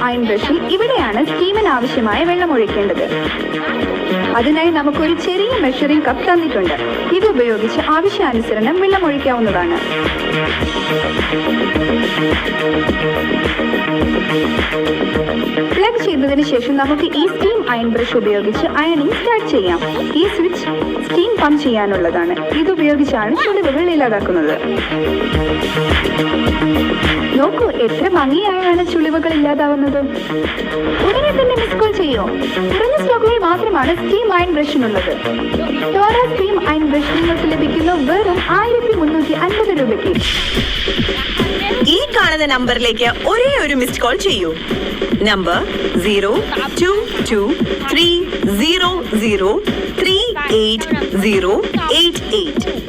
Iron ബ്രഷിൽ ഇവിടെയാണ് സ്റ്റീമിന് ആവശ്യമായ വെള്ളം ഒഴിക്കേണ്ടത്. അതിനായി നമുക്കൊരു ചെറിയ മെഷറിംഗ് കപ്പ് തന്നിട്ടുണ്ട്. ഇത് ഉപയോഗിച്ച് ആവശ്യാനുസരണം വെള്ളം ഒഴിക്കാവുന്നതാണ്. പ്ലഗ് ചെയ്തതിനു ശേഷം നമുക്ക് ഈ സ്റ്റീം അയൺ ബ്രഷ് ഉപയോഗിച്ച് അയണിംഗ് സ്റ്റാർട്ട് ചെയ്യാം. ഈ സ്വിച്ച് സ്റ്റീം പമ്പ് ചെയ്യാനുള്ളതാണ്. ഇതുപയോഗിച്ചാണ് ചുളിവുകൾ ഇല്ലാതാക്കുന്നത്. നോക്കൂ, എത്ര ഭംഗിയായാണ് ചുളിവുകൾ ഇല്ലാതാവുന്നത്. ഉടനെ തന്നെ മിസ് കോൾ ചെയ്യൂ. കുറഞ്ഞ സ്റ്റോക്കുകൾ മാത്രമാണ് സ്റ്റീം അയൺ ബ്രഷിനുള്ളത്. ടോറ സ്റ്റീം അയൺ ബ്രഷ് നിങ്ങൾക്ക് ലഭിക്കുന്നു വെറും 1350 രൂപയ്ക്ക്. ഈ കാണുന്ന നമ്പറിലേക്ക് ഒരേ ഒരു മിസ്ഡ് കോൾ ചെയ്യൂ. നമ്പർ 0223003888.